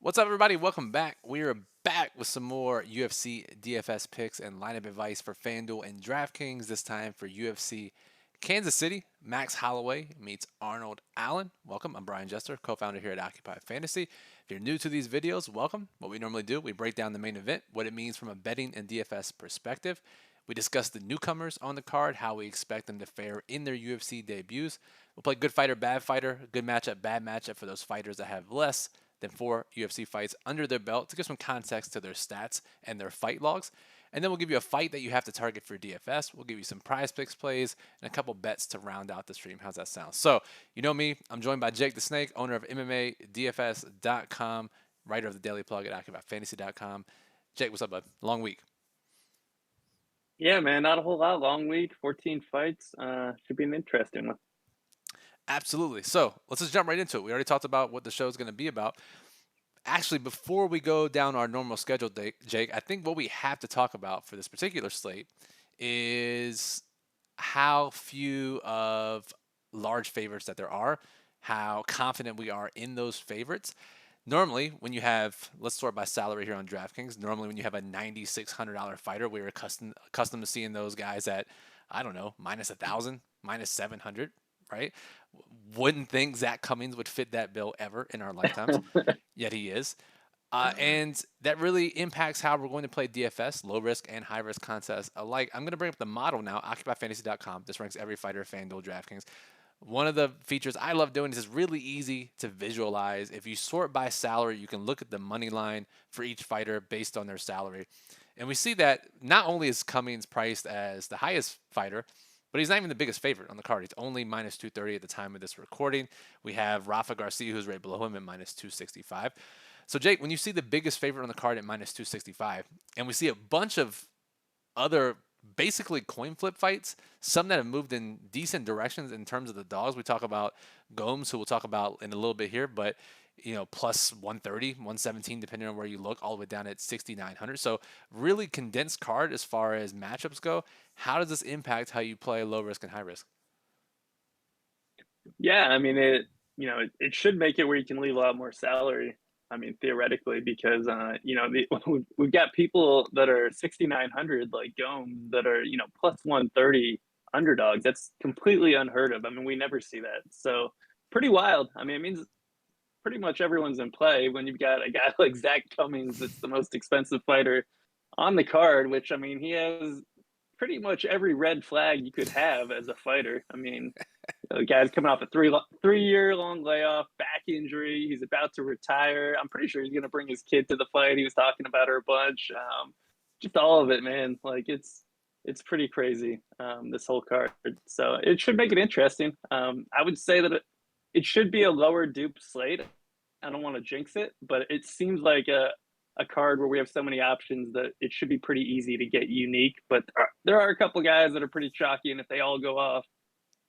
What's up, everybody? Welcome back. We are back with some more UFC DFS picks and lineup advice for FanDuel and DraftKings. This time for UFC Kansas City. Max Holloway meets Arnold Allen. Welcome. I'm Brian Jester, co-founder here at Occupy Fantasy. If you're new to these videos, welcome. What we normally do, we break down the main event, what it means from a betting and DFS perspective. We discuss the newcomers on the card, how we expect them to fare in their UFC debuts. We'll play good fighter, bad fighter, good matchup, bad matchup for those fighters that have less than 4 UFC fights under their belt to give some context to their stats and their fight logs. And then we'll give you a fight that you have to target for DFS. We'll give you some prize picks plays and a couple bets to round out the stream. How's that sound? So, you know me, I'm joined by Jake the Snake, owner of MMA DFS.com, writer of the Daily Plug at ActiveFantasy.com. Jake, what's up, bud? Long week. Yeah, man, not a whole lot. Long week, 14 fights. Should be an interesting one. Absolutely. So let's just jump right into it. We already talked about what the show is going to be about. Actually, before we go down our normal schedule, Jake, I think what we have to talk about for this particular slate is how few of large favorites that there are, how confident we are in those favorites. Normally, when you have, let's sort by salary here on DraftKings. Normally, when you have a $9,600 fighter, we're accustomed to seeing those guys at, I don't know, minus 1,000, minus 700, right? Wouldn't think Zach Cummings would fit that bill ever in our lifetimes, yet he is. And that really impacts how we're going to play DFS, low risk and high risk contests alike. I'm going to bring up the model now, OccupyFantasy.com. This ranks every fighter, FanDuel, DraftKings. One of the features I love doing is it's really easy to visualize. If you sort by salary, you can look at the money line for each fighter based on their salary. And we see that not only is Cummings priced as the highest fighter, but he's not even the biggest favorite on the card. He's only minus 230 at the time of this recording. We have Rafa Garcia, who's right below him at minus 265. So, Jake, when you see the biggest favorite on the card at minus 265, and we see a bunch of other basically coin flip fights, some that have moved in decent directions in terms of the dogs. We talk about Gomes, who we'll talk about in a little bit here, but plus 130, 117, depending on where you look, all the way down at 6,900. So really condensed card as far as matchups go. How does this impact how you play low risk and high risk? Yeah, I mean it should make it where you can leave a lot more salary. I mean, theoretically, because we've got people that are 6,900 like Gomes that are plus 130 underdogs. That's completely unheard of. I mean, we never see that. So pretty wild. I mean, it means pretty much everyone's in play when you've got a guy like Zach Cummings that's the most expensive fighter on the card, which I mean he has pretty much every red flag you could have as a fighter. I mean, the guy's coming off a three-year long layoff, back injury. He's about to retire. I'm pretty sure he's going to bring his kid to the fight. He was talking about her a bunch. Just all of it, man. Like it's pretty crazy, this whole card. So it should make it interesting. I would say that it should be a lower dupe slate. I don't want to jinx it, but it seems like a card where we have so many options that it should be pretty easy to get unique. But there are a couple guys that are pretty chalky, and if they all go off,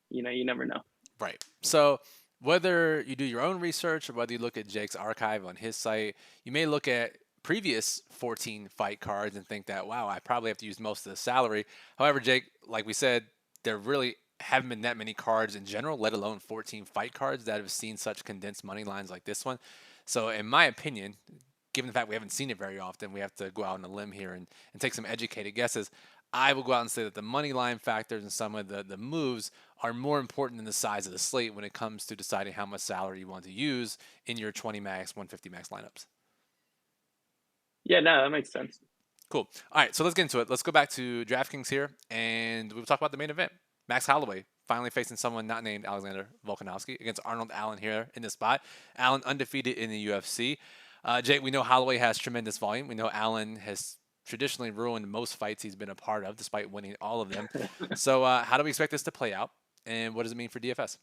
you never know. Right. So whether you do your own research or whether you look at Jake's archive on his site, you may look at previous 14 fight cards and think that, wow, I probably have to use most of the salary. However, Jake, like we said, there really haven't been that many cards in general, let alone 14 fight cards that have seen such condensed money lines like this one. So in my opinion, given the fact we haven't seen it very often, we have to go out on a limb here and take some educated guesses. I will go out and say that the money line factors and some of the moves are more important than the size of the slate when it comes to deciding how much salary you want to use in your 20 max, 150 max lineups. Yeah, no, that makes sense. Cool. All right, so let's get into it. Let's go back to DraftKings here, and we'll talk about the main event. Max Holloway finally facing someone not named Alexander Volkanovski against Arnold Allen here in this spot. Allen undefeated in the UFC. Jake, we know Holloway has tremendous volume. We know Allen has traditionally ruined most fights he's been a part of, despite winning all of them. So how do we expect this to play out, and what does it mean for DFS?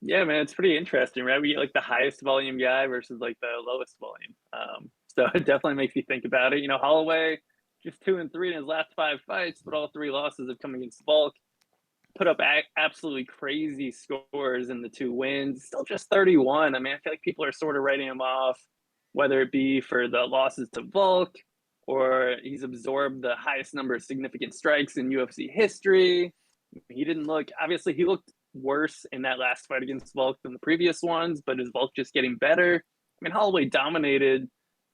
Yeah, man, it's pretty interesting, right? We get like the highest volume guy versus like the lowest volume. So it definitely makes you think about it. Holloway just 2-3 in his last 5 fights, but all 3 losses have come against Volk. Put up absolutely crazy scores in the 2 wins. Still just 31. I mean, I feel like people are sort of writing him off, whether it be for the losses to Volk or he's absorbed the highest number of significant strikes in UFC history. He looked worse in that last fight against Volk than the previous ones, but is Volk just getting better? mean, Holloway dominated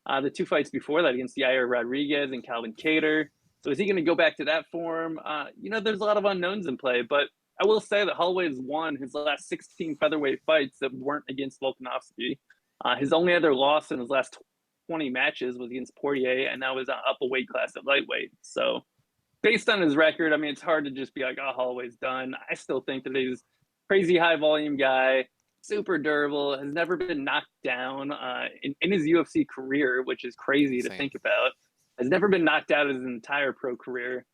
the two fights before that against Yair Rodriguez and Calvin Kattar. So is he going to go back to that form? There's a lot of unknowns in play, but I will say that Holloway has won his last 16 featherweight fights that weren't against Volkanovski. His only other loss in his last 20 matches was against Poirier, and that was up a weight class at lightweight. So based on his record, I mean, it's hard to just be like, oh, Holloway's done. I still think that he's a crazy high volume guy, super durable, has never been knocked down in his UFC career, which is crazy to think about. Has never been knocked out his entire pro career.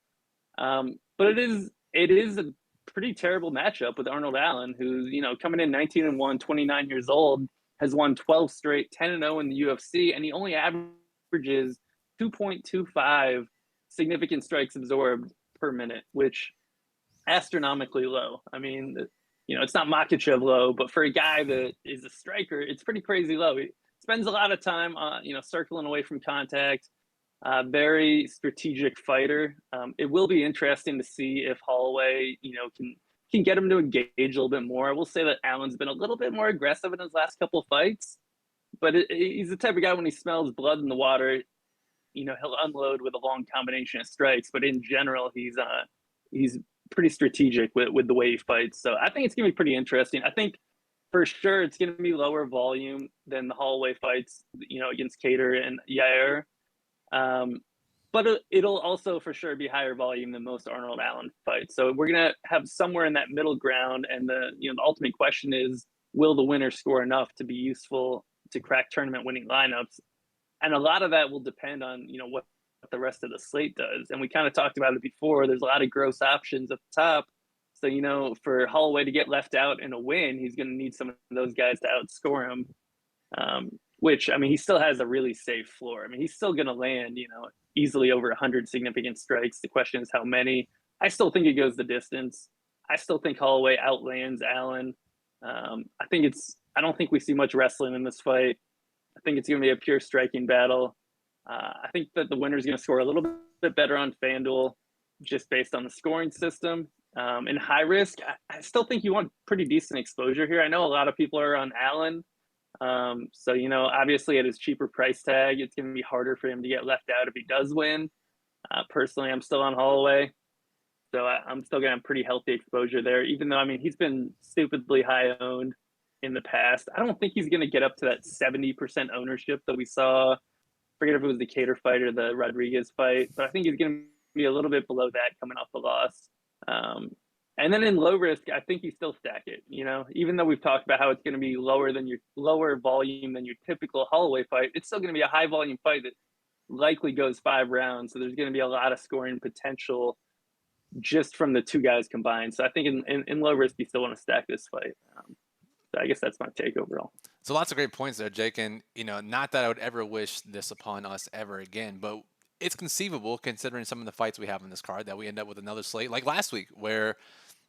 But it is a pretty terrible matchup with Arnold Allen, who's, coming in 19-1, 29 years old, has won 12 straight, 10-0 in the UFC, and he only averages 2.25 significant strikes absorbed per minute, which astronomically low. I mean, it's not Makhachev low, but for a guy that is a striker, it's pretty crazy low. He spends a lot of time, circling away from contact. Very strategic fighter. It will be interesting to see if Holloway, can get him to engage a little bit more. I will say that Allen's been a little bit more aggressive in his last couple of fights, but he's the type of guy when he smells blood in the water, he'll unload with a long combination of strikes. But in general, he's pretty strategic with the way he fights. So I think it's gonna be pretty interesting. I think for sure it's gonna be lower volume than the Holloway fights, against Kattar and Yair. But it'll also for sure be higher volume than most Arnold Allen fights. So we're going to have somewhere in that middle ground. And the ultimate question is, will the winner score enough to be useful to crack tournament winning lineups? And a lot of that will depend on, what the rest of the slate does. And we kind of talked about it before. There's a lot of gross options at the top. So, for Holloway to get left out in a win, he's going to need some of those guys to outscore him. Which, I mean, he still has a really safe floor. I mean, he's still going to land, easily over 100 significant strikes. The question is how many. I still think it goes the distance. I still think Holloway outlands Allen. I don't think we see much wrestling in this fight. I think it's going to be a pure striking battle. I think that the winner is going to score a little bit better on FanDuel just based on the scoring system. In high risk, I still think you want pretty decent exposure here. I know a lot of people are on Allen. Obviously at his cheaper price tag, it's going to be harder for him to get left out if he does win. Personally, I'm still on Holloway. So I'm still going to have pretty healthy exposure there, even though, I mean, he's been stupidly high owned in the past. I don't think he's going to get up to that 70% ownership that we saw. I forget if it was the Kattar fight or the Rodriguez fight, but I think he's going to be a little bit below that coming off the loss. And then in low risk, I think you still stack it, even though we've talked about how it's going to be lower volume than your typical Holloway fight, it's still going to be a high volume fight that likely goes 5 rounds. So there's going to be a lot of scoring potential just from the two guys combined. So I think in low risk, you still want to stack this fight. So I guess that's my take overall. So lots of great points there, Jake. And, not that I would ever wish this upon us ever again, but it's conceivable considering some of the fights we have in this card that we end up with another slate like last week where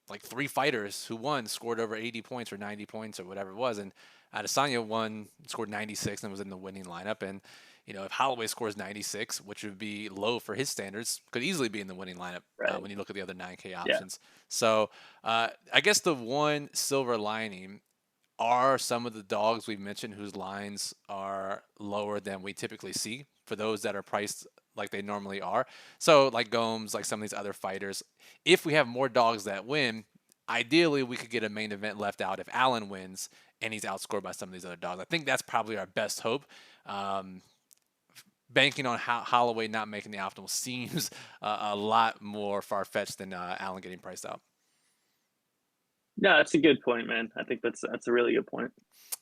like 3 fighters who won scored over 80 points or 90 points or whatever it was. And Adesanya won, scored 96 and was in the winning lineup. And, if Holloway scores 96, which would be low for his standards, could easily be in the winning lineup when you look at the other 9K options. Yeah. So I guess the one silver lining are some of the dogs we've mentioned whose lines are lower than we typically see for those that are priced like they normally are. So like Gomes, like some of these other fighters, if we have more dogs that win, ideally we could get a main event left out if Allen wins and he's outscored by some of these other dogs. I think that's probably our best hope. Banking on Holloway not making the optimal seems a lot more far-fetched than Allen getting priced out. No, that's a good point, man. I think that's a really good point.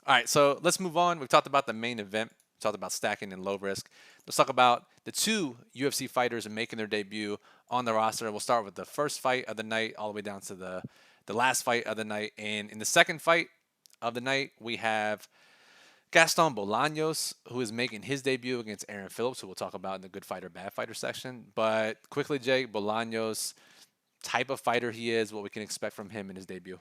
All right, so let's move on. We've talked about the main event. We talked about stacking and low risk. Let's talk about the 2 UFC fighters making their debut on the roster. We'll start with the first fight of the night all the way down to the last fight of the night. And in the second fight of the night, we have Gaston Bolaños, who is making his debut against Aaron Phillips, who we'll talk about in the good fighter, bad fighter section. But quickly, Jake, Bolaños, type of fighter he is, what we can expect from him in his debut.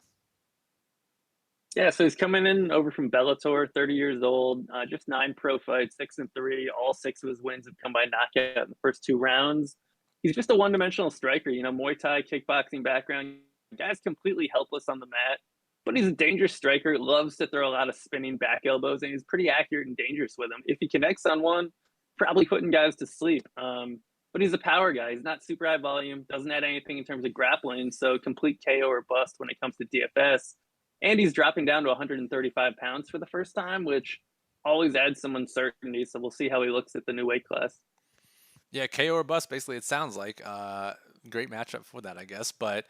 Yeah, so he's coming in over from Bellator, 30 years old, just 9 pro fights, 6-3. All 6 of his wins have come by knockout in the first 2 rounds. He's just a one-dimensional striker, Muay Thai, kickboxing background. The guy's completely helpless on the mat. but he's a dangerous striker, loves to throw a lot of spinning back elbows, and he's pretty accurate and dangerous with them. If he connects on one, probably putting guys to sleep. But he's a power guy. He's not super high volume, doesn't add anything in terms of grappling, so complete KO or bust when it comes to DFS. And he's dropping down to 135 pounds for the first time, which always adds some uncertainty. So we'll see how he looks at the new weight class. Yeah, KO or bust, basically, it sounds like. Great matchup for that, I guess. But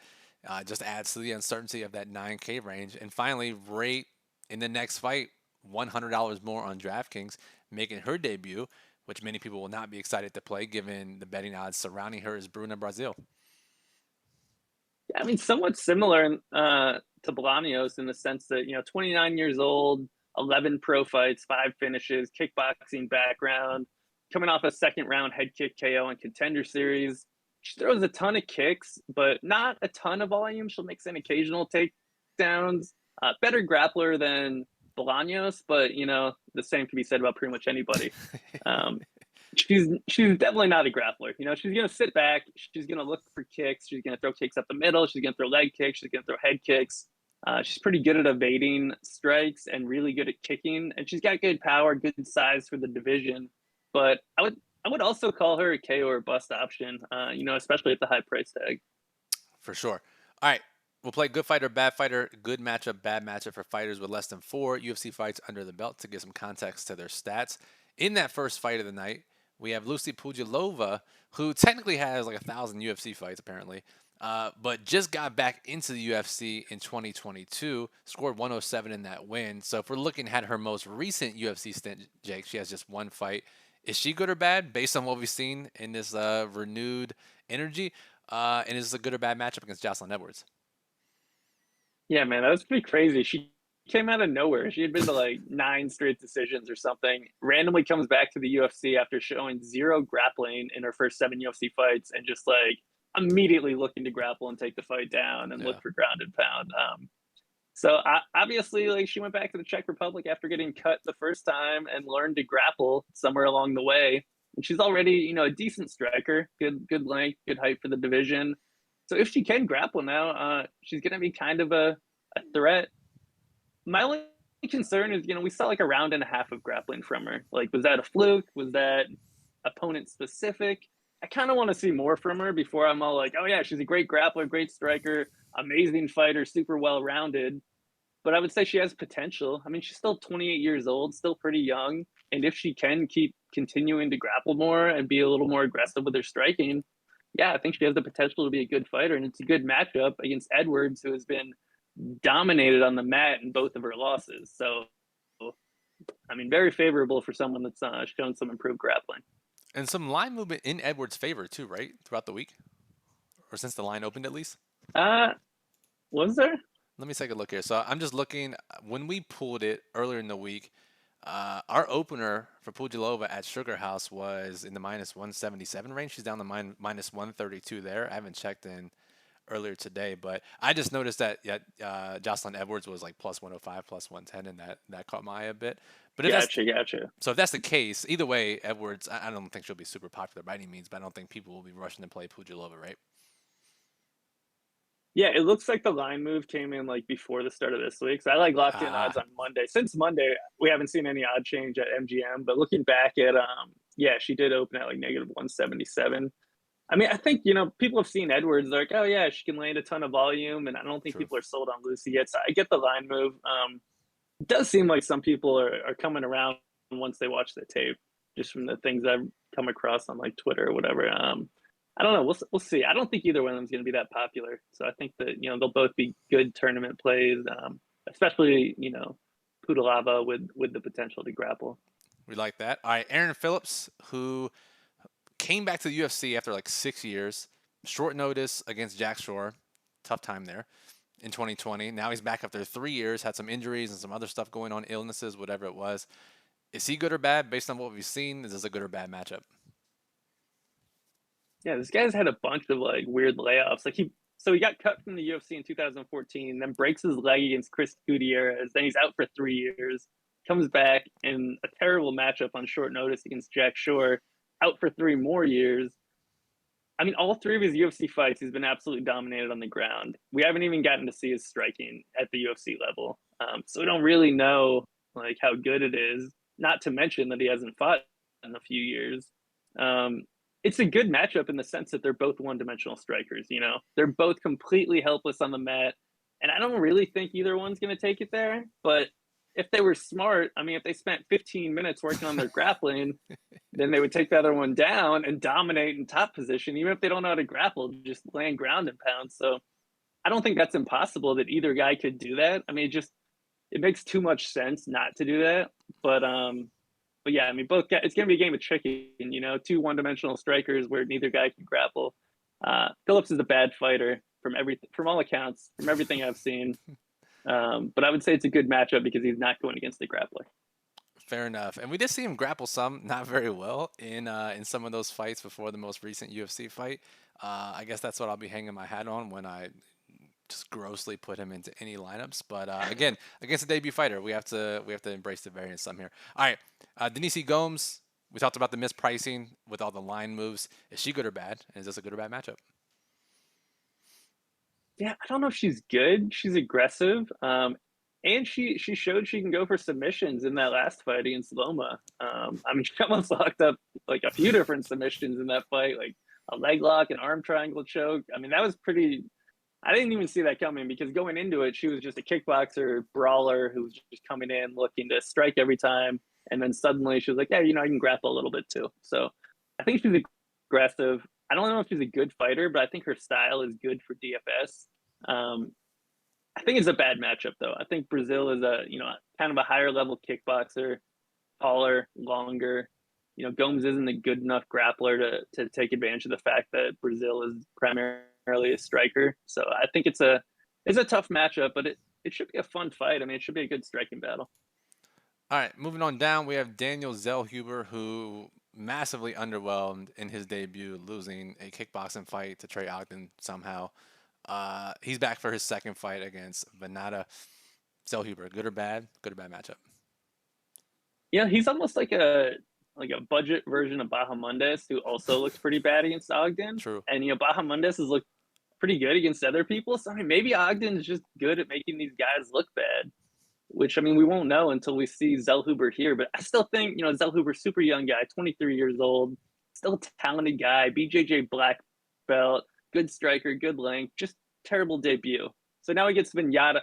just adds to the uncertainty of that 9K range. And finally, rate in the next fight $100 more on DraftKings, making her debut, which many people will not be excited to play given the betting odds surrounding her, is Bruna Brazil. Yeah, I mean, somewhat similar to Bolanios in the sense that, 29 years old, 11 pro fights, 5 finishes, kickboxing background, coming off a second round head kick KO in Contender Series. She throws a ton of kicks, but not a ton of volume. She'll make some occasional takedowns. Better grappler than Bolaños, but the same can be said about pretty much anybody. She's definitely not a grappler. She's gonna sit back. She's gonna look for kicks. She's gonna throw kicks up the middle. She's gonna throw leg kicks. She's gonna throw head kicks. She's pretty good at evading strikes and really good at kicking. And she's got good power, good size for the division. But I would also call her a KO or bust option. Especially at the high price tag. For sure. All right. We'll play good fighter, bad fighter, good matchup, bad matchup for fighters with less than 4 UFC fights under the belt to give some context to their stats. In that first fight of the night, we have Lucy Pujilova, who technically has like 1,000 UFC fights apparently, but just got back into the UFC in 2022, scored 107 in that win. So if we're looking at her most recent UFC stint, Jake, she has just 1 fight. Is she good or bad based on what we've seen in this renewed energy? And is this a good or bad matchup against Jocelyn Edwards? Yeah, man, that was pretty crazy. She came out of nowhere. She had been to like 9 straight decisions or something. Randomly comes back to the UFC after showing 0 grappling in her first 7 UFC fights, and just like immediately looking to grapple and take the fight down and Yeah. look for ground and pound. So obviously, like, she went back to the Czech Republic after getting cut the first time and learned to grapple somewhere along the way. And she's already, a decent striker, good length, good height for the division. So if she can grapple now, she's going to be kind of a threat. My only concern is, we saw like a round and a half of grappling from her. Like, was that a fluke? Was that opponent specific? I kind of want to see more from her before I'm all like, oh yeah, she's a great grappler, great striker, amazing fighter, super well rounded. But I would say she has potential. I mean, she's still 28 years old, still pretty young. And if she can keep continuing to grapple more and be a little more aggressive with her striking, yeah, I think she has the potential to be a good fighter. And it's a good matchup against Edwards, who has been dominated on the mat in both of her losses. So, I mean, very favorable for someone that's shown some improved grappling. And some line movement in Edwards' favor too, right? Throughout the week, or since the line opened at least. Was there? Let me take a look here. So I'm just looking. When we pulled it earlier in the week, our opener for Pujilova at Sugar House was in the minus 177 range. She's down to minus 132 there. I haven't checked in earlier today, but I just noticed that Jocelyn Edwards was like plus 105, plus 110, and that caught my eye a bit. But Gotcha. So if that's the case, either way, Edwards, I don't think she'll be super popular by any means, but I don't think people will be rushing to play Pujilova, right? Yeah, it looks like the line move came in like before the start of this week. So I like locked in odds on Monday. Since Monday, we haven't seen any odd change at MGM. But looking back at, she did open at like negative 177. I mean, I think, people have seen Edwards. They're like, oh yeah, she can land a ton of volume, and I don't think people are sold on Lucy yet. So I get the line move. It does seem like some people are coming around once they watch the tape, just from the things I've come across on like Twitter or whatever. I don't know. We'll see. I don't think either one of them is going to be that popular. So I think that they'll both be good tournament plays, especially Pudilova with the potential to grapple. We like that. All right, Aaron Phillips, who came back to the UFC after like 6 years, short notice against Jack Shore, tough time there in 2020. Now he's back after 3 years, had some injuries and some other stuff going on, illnesses, whatever it was. Is he good or bad based on what we've seen? Is this a good or bad matchup? Yeah, this guy's had a bunch of like weird layoffs. Like he got cut from the UFC in 2014, then breaks his leg against Chris Gutierrez. Then he's out for 3 years, comes back in a terrible matchup on short notice against Jack Shore, out for 3 more years. I mean, all three of his UFC fights, he's been absolutely dominated on the ground. We haven't even gotten to see his striking at the UFC level, so we don't really know like how good it is. Not to mention that he hasn't fought in a few years. Um, it's a good matchup in the sense that they're both one-dimensional strikers. You know, they're both completely helpless on the mat, and I don't really think either one's going to take it there. But if they were smart, I mean, if they spent 15 minutes working on their grappling, then they would take the other one down and dominate in top position, even if they don't know how to grapple, just land ground and pound. So I don't think that's impossible that either guy could do that. I mean, it makes too much sense not to do that. But yeah, I mean, both guys, it's gonna be a game of chicken. You know, two one-dimensional strikers where neither guy can grapple. Phillips is a bad fighter from all accounts, from everything I've seen. But I would say it's a good matchup because he's not going against the grappler. Fair enough. And we did see him grapple some, not very well, in some of those fights before the most recent UFC fight. I guess that's what I'll be hanging my hat on when I just grossly put him into any lineups. But again, against a debut fighter, we have to embrace the variance some here. All right, Denise Gomes. We talked about the mispricing with all the line moves. Is she good or bad? And is this a good or bad matchup? Yeah, I don't know if she's good. She's aggressive. And she showed she can go for submissions in that last fight against Loma. I mean, she almost locked up like a few different submissions in that fight, like a leg lock, an arm triangle choke. I mean, that was pretty. I didn't even see that coming because going into it, she was just a kickboxer brawler who was just coming in looking to strike every time, and then suddenly she was like, "Yeah, you know, I can grapple a little bit too." So I think she's aggressive. I don't know if she's a good fighter, but I think her style is good for DFS. Um, I think it's a bad matchup though. I think Brazil is kind of a higher level kickboxer, taller, longer. You know, Gomes isn't a good enough grappler to take advantage of the fact that Brazil is primarily a striker. So I think it's a tough matchup, but it should be a fun fight. I mean, it should be a good striking battle. All right, moving on down, we have Daniel Zellhuber, who massively underwhelmed in his debut, losing a kickboxing fight to Trey Ogden somehow. He's back for his second fight against Venata. Zellhuber, good or bad? Good or bad matchup? Yeah, he's almost like a budget version of Bahamondes, who also looks pretty bad against Ogden. True. And Bahamondes has looked pretty good against other people. So I mean, maybe Ogden's just good at making these guys look bad. Which I mean, we won't know until we see Zellhuber here. But I still think Zellhuber, super young guy, 23 years old, still a talented guy, BJJ black belt, good striker, good length, just terrible debut. So now he gets Lando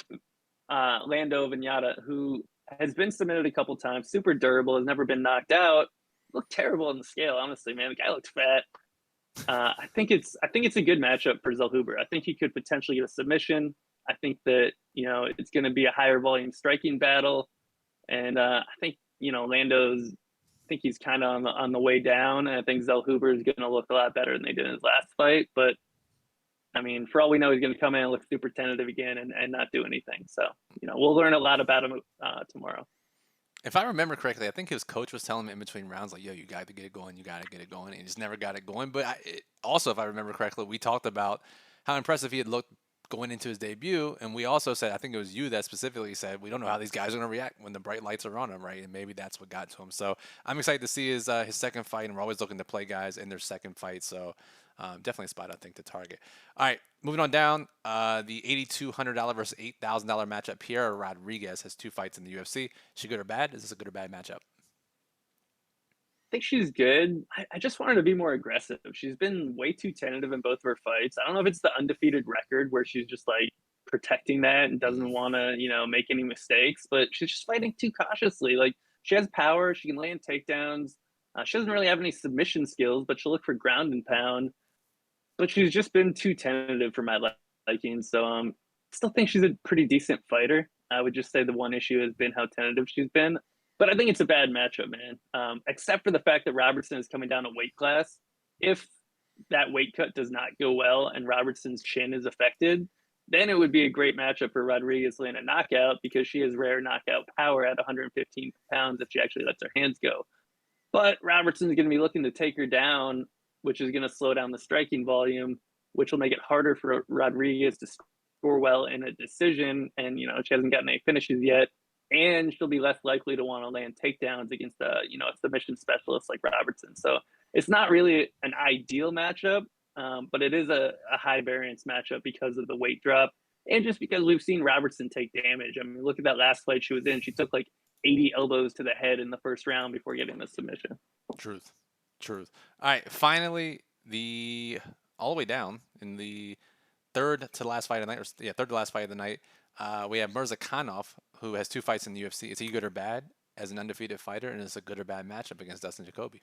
Vinyata, who has been submitted a couple times, super durable, has never been knocked out. Looked terrible on the scale, honestly, man. The guy looks fat. I think it's a good matchup for Zellhuber. I think he could potentially get a submission. I think that it's going to be a higher volume striking battle, and I think Lando's. I think he's kind of on the way down, and I think Zellhuber is going to look a lot better than they did in his last fight. But I mean, for all we know, he's going to come in and look super tentative again and not do anything. So we'll learn a lot about him tomorrow. If I remember correctly, I think his coach was telling him in between rounds, like, yo, you got to get it going, you got to get it going. And he just never got it going. But also, if I remember correctly, we talked about how impressive he had looked going into his debut. And we also said, I think it was you that specifically said, we don't know how these guys are going to react when the bright lights are on them, right? And maybe that's what got to him. So I'm excited to see his second fight. And we're always looking to play guys in their second fight. So definitely a spot, I think, to target. All right, moving on down. The $8,200 versus $8,000 matchup. Piera Rodriguez has two fights in the UFC. Is she good or bad? Is this a good or bad matchup? I think she's good. I just want her to be more aggressive. She's been way too tentative in both of her fights. I don't know if it's the undefeated record where she's just like protecting that and doesn't want to, make any mistakes, but she's just fighting too cautiously. Like she has power, she can land takedowns. She doesn't really have any submission skills, but she'll look for ground and pound. But she's just been too tentative for my liking. So still think she's a pretty decent fighter. I would just say the one issue has been how tentative she's been. But I think it's a bad matchup, man. Except for the fact that Robertson is coming down a weight class. If that weight cut does not go well and Robertson's chin is affected, then it would be a great matchup for Rodriguez to land a knockout because she has rare knockout power at 115 pounds if she actually lets her hands go. But Robertson's going to be looking to take her down, which is going to slow down the striking volume, which will make it harder for Rodriguez to score well in a decision. And, she hasn't gotten any finishes yet. And she'll be less likely to want to land takedowns against a submission specialist like Robertson. So it's not really an ideal matchup, but it is a high variance matchup because of the weight drop and just because we've seen Robertson take damage. I mean, look at that last fight she was in. She took like 80 elbows to the head in the first round before getting the submission. Truth. Truth. All right. Finally, all the way down in the third to last fight of the night, third to last fight of the night, we have Mirzakhanov, who has 2 fights in the UFC. Is he good or bad as an undefeated fighter, and is a good or bad matchup against Dustin Jacoby?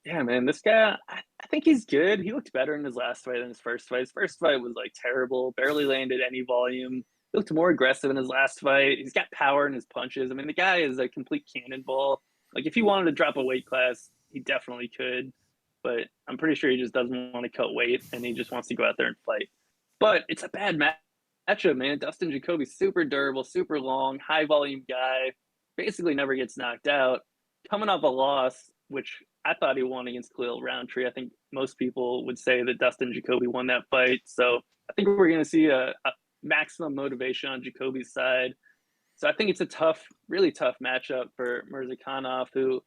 Yeah, man, this guy, I think he's good. He looked better in his last fight than his first fight. His first fight was like terrible, barely landed any volume. He looked more aggressive in his last fight. He's got power in his punches. I mean, the guy is a complete cannonball. Like, if he wanted to drop a weight class, he definitely could. But I'm pretty sure he just doesn't want to cut weight and he just wants to go out there and fight. But it's a bad matchup, man. Dustin Jacoby's super durable, super long, high volume guy, basically never gets knocked out. Coming off a loss, which I thought he won against Khalil Roundtree. I think most people would say that Dustin Jacoby won that fight. So I think we're going to see a maximum motivation on Jacoby's side. So I think it's a tough, really tough matchup for Mirzakhanov, who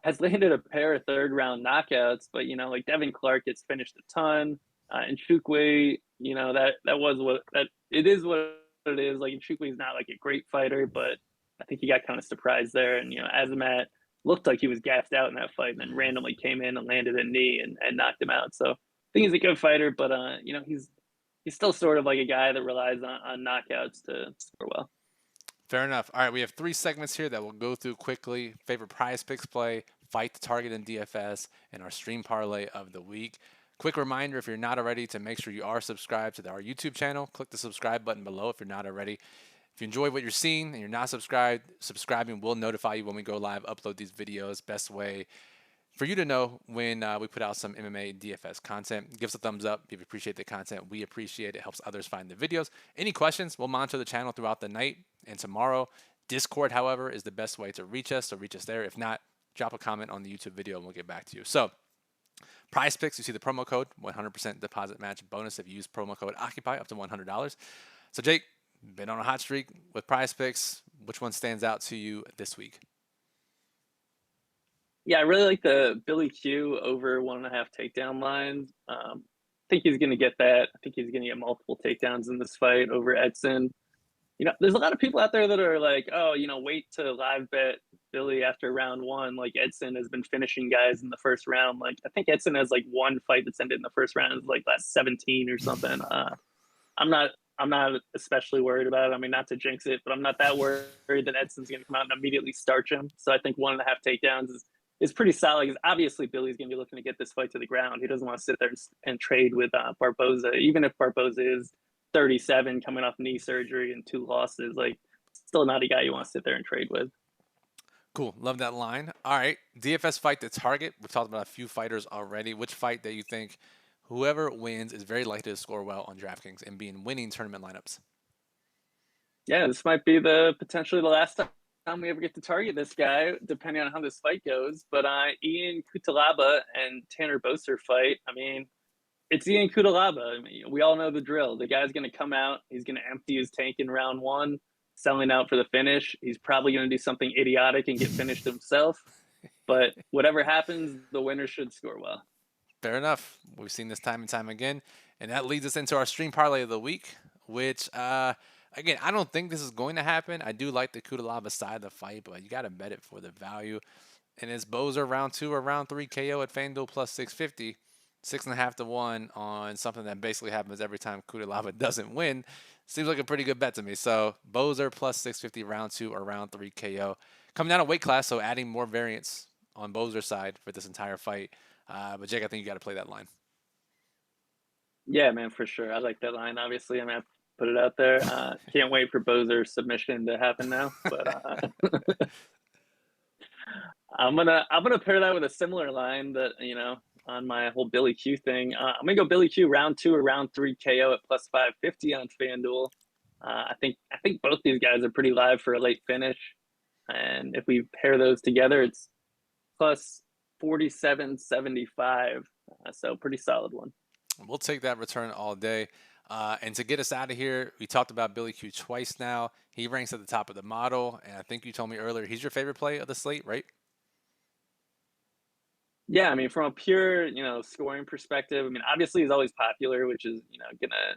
has landed a pair of third round knockouts. But, you know, like Devin Clark gets finished a ton. And Chukwe, you know, that was what that it is what it is. Like, Chukwe is not like a great fighter, but I think he got kind of surprised there. And, you know, Azamat looked like he was gassed out in that fight and then randomly came in and landed a knee and knocked him out. So I think he's a good fighter, but you know, he's still sort of like a guy that relies on knockouts to score well. Fair enough. All right, we have 3 segments here that we'll go through quickly. Favorite prize picks play, fight to target in DFS, and our stream parlay of the week. Quick reminder, if you're not already, to make sure you are subscribed to our YouTube channel. Click the subscribe button below if you're not already. If you enjoy what you're seeing and you're not subscribed, subscribing will notify you when we go live, upload these videos. Best way for you to know when we put out some MMA DFS content. Give us a thumbs up if you appreciate the content. We appreciate it. Helps others find the videos. Any questions, we'll monitor the channel throughout the night and tomorrow. Discord, however, is the best way to reach us, so reach us there. If not, drop a comment on the YouTube video and we'll get back to you. So, Prize Picks, you see the promo code, 100% deposit match bonus if you use promo code OCCUPY up to $100. So, Jake, been on a hot streak with Prize Picks. Which one stands out to you this week? Yeah, I really like the Billy Q over 1.5 takedown lines. I think he's going to get that. I think he's going to get multiple takedowns in this fight over Edson. You know, there's a lot of people out there that are like, oh, you know, wait to live bet Billy after round 1. Like, Edson has been finishing guys in the first round. Like, I think Edson has like 1 fight that's ended in the first round, like last 17 or something. I'm not especially worried about it. I mean, not to jinx it, but I'm not that worried that Edson's going to come out and immediately starch him. So I think 1.5 takedowns is pretty solid, because obviously Billy's going to be looking to get this fight to the ground. He doesn't want to sit there and trade with Barboza, even if Barboza is 37, coming off knee surgery and 2 losses. Like, still not a guy you want to sit there and trade with. Cool. Love that line. All right. DFS fight to target. We've talked about a few fighters already. Which fight that you think whoever wins is very likely to score well on DraftKings and be in winning tournament lineups? Yeah, this might be potentially the last time we ever get to target this guy, depending on how this fight goes. But Ian Cutelaba and Tanner Boser fight. I mean, it's Ian Cutelaba. I mean, we all know the drill. The guy's going to come out. He's going to empty his tank in round 1, selling out for the finish. He's probably going to do something idiotic and get finished himself. But whatever happens, the winner should score well. Fair enough. We've seen this time and time again. And that leads us into our stream parlay of the week, which, again, I don't think this is going to happen. I do like the Cutelaba side of the fight, but you got to bet it for the value. And it's Boser round 2 or round 3 KO at FanDuel plus 650. 6.5 to 1 on something that basically happens every time Cutelaba doesn't win. Seems like a pretty good bet to me. So Boser plus 650 round 2 or round 3 KO. Coming down a weight class, so adding more variance on Boser's side for this entire fight. But Jake, I think you got to play that line. Yeah, man, for sure. I like that line. Obviously, I'm gonna have to put it out there. Can't wait for Boser's submission to happen now. But I'm gonna pair that with a similar line that, you know, on my whole Billy Q thing. I'm gonna go Billy Q round 2 or round 3 KO at plus 550 on FanDuel. I think both these guys are pretty live for a late finish, and if we pair those together, it's plus 47.75. So pretty solid one. We'll take that return all day. And to get us out of here, we talked about Billy Q twice now. He ranks at the top of the model, and I think you told me earlier he's your favorite play of the slate, right? Yeah, I mean, from a pure, scoring perspective, I mean, obviously he's always popular, which is, gonna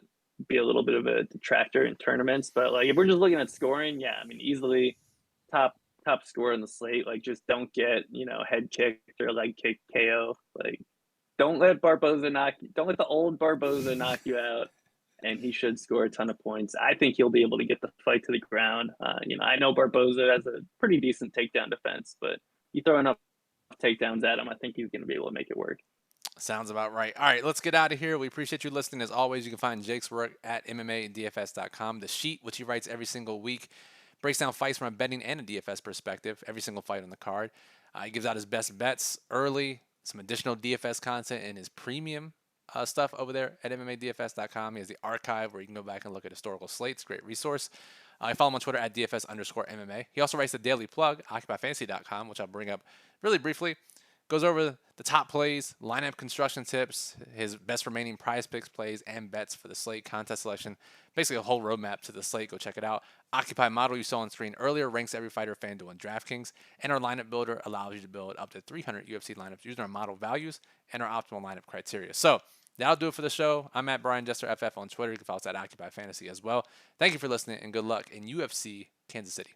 be a little bit of a detractor in tournaments. But like, if we're just looking at scoring, yeah, I mean, easily top top scorer in the slate. Like, just don't get, head kicked or leg kick KO. Like, don't let the old Barboza knock you out. And he should score a ton of points. I think he'll be able to get the fight to the ground. I know Barboza has a pretty decent takedown defense, but you throw enough takedowns at him, I think he's going to be able to make it work. Sounds about right. All right, let's get out of here. We appreciate you listening. As always, you can find Jake's work at MMADFS.com. The sheet, which he writes every single week, breaks down fights from a betting and a DFS perspective, every single fight on the card. He gives out his best bets early, some additional DFS content, and his premium stuff over there at MMADFS.com. He has the archive where you can go back and look at historical slates. Great resource. I follow him on Twitter at DFS_MMA. He also writes the daily plug, OccupyFantasy.com, which I'll bring up really briefly. Goes over the top plays, lineup construction tips, his best remaining prize picks plays, and bets for the slate contest selection. Basically, a whole roadmap to the slate. Go check it out. Occupy model you saw on screen earlier ranks every fighter FanDuel and DraftKings. And our lineup builder allows you to build up to 300 UFC lineups using our model values and our optimal lineup criteria. So that'll do it for the show. I'm at Brian Jester FF on Twitter. You can follow us at Occupy Fantasy as well. Thank you for listening, and good luck in UFC Kansas City.